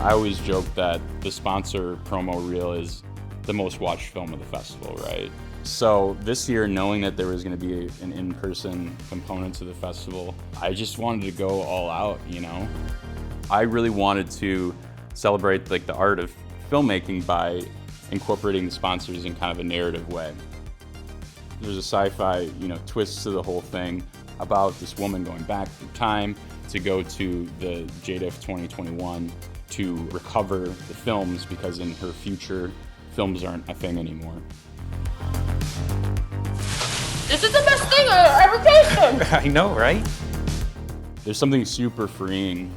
I always joke that the sponsor promo reel is the most watched film of the festival, right? So this year, knowing that there was going to be an in-person component to the festival, I just wanted to go all out, you know? I really wanted to celebrate like the art of filmmaking by incorporating the sponsors in kind of a narrative way. There's a sci-fi, twist to the whole thing about this woman going back through time to go to the JDIFF 2021 to recover the films because in her future, films aren't a thing anymore. This is the best thing I've ever tasted! I know, right? There's something super freeing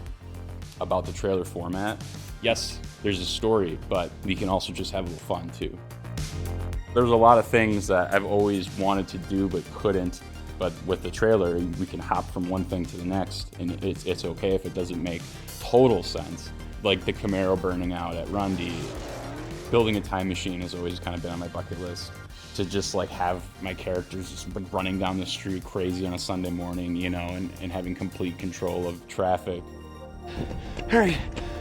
about the trailer format. Yes, there's a story, but we can also just have a little fun too. There's a lot of things that I've always wanted to do but couldn't, but with the trailer, we can hop from one thing to the next, and it's okay if it doesn't make total sense. Like the Camaro burning out at Rundy. Building a time machine has always kind of been on my bucket list. To just like have my characters just like running down the street crazy on a Sunday morning, and having complete control of traffic. Hurry,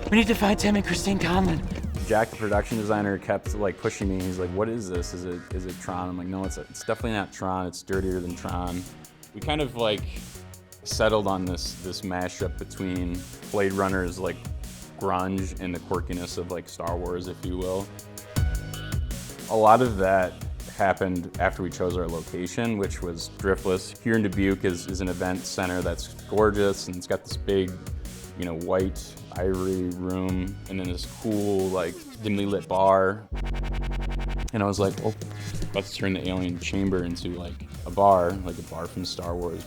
we need to find Tim and Christine Conlon. Jack, the production designer, kept like pushing me. He's like, "What is this? Is it Tron?" I'm like, "No, it's definitely not Tron. It's dirtier than Tron." We kind of like settled on this mashup between Blade Runner's like grunge and the quirkiness of like Star Wars, if you will. A lot of that happened after we chose our location, which was Driftless. Here in Dubuque is an event center that's gorgeous, and it's got this big, white ivory room, and then this cool, like, dimly lit bar. And I was like, oh, let's turn the alien chamber into like a bar from Star Wars.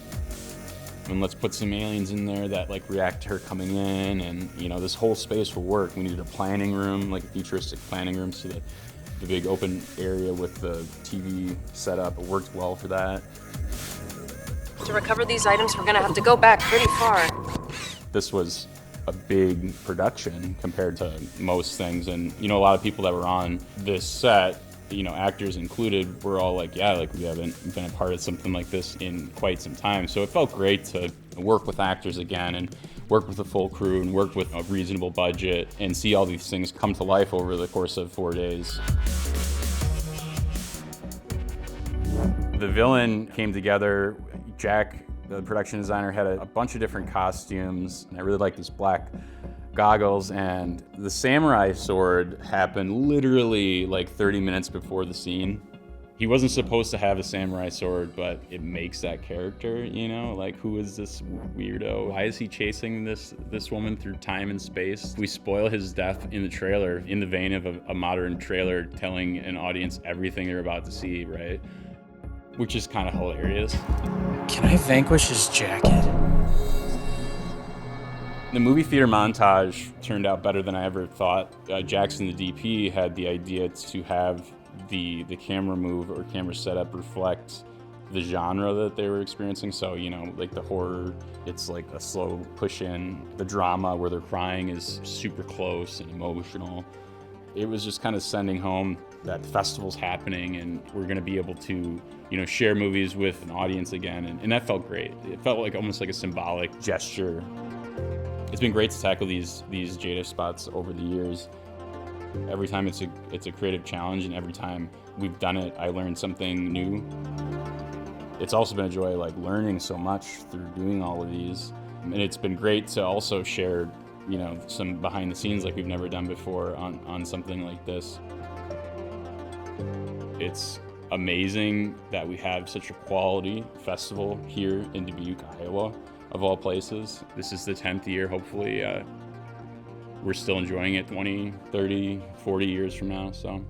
And let's put some aliens in there that like react to her coming in, and this whole space will work. We needed a planning room, like a futuristic planning room, so that the big open area with the TV setup, it worked well for that. To recover these items, we're gonna have to go back pretty far. This was a big production compared to most things, and a lot of people that were on this set, actors included, were all like, yeah, like we haven't been a part of something like this in quite some time. So it felt great to work with actors again and work with a full crew and work with a reasonable budget and see all these things come to life over the course of 4 days. The villain came together. Jack, the production designer, had a bunch of different costumes, and I really like these black goggles, and the samurai sword happened literally like 30 minutes before the scene. He wasn't supposed to have a samurai sword, but it makes that character, like, who is this weirdo? Why is he chasing this woman through time and space? We spoil his death in the trailer in the vein of a modern trailer telling an audience everything they're about to see, right? Which is kind of hilarious. Can I vanquish his jacket? The movie theater montage turned out better than I ever thought. Jackson, the DP, had the idea to have the camera move or camera setup reflect the genre that they were experiencing. So, like the horror, it's like a slow push in. The drama where they're crying is super close and emotional. It was just kind of sending home that the festival's happening and we're gonna be able to, share movies with an audience again. And that felt great. It felt like almost like a symbolic gesture. It's been great to tackle these JDIFF spots over the years. Every time it's a creative challenge, and every time we've done it, I learned something new. It's also been a joy, like, learning so much through doing all of these. And it's been great to also share, some behind the scenes like we've never done before on something like this. It's amazing that we have such a quality festival here in Dubuque, Iowa, of all places. This is the 10th year, hopefully. We're still enjoying it 20, 30, 40 years from now, so.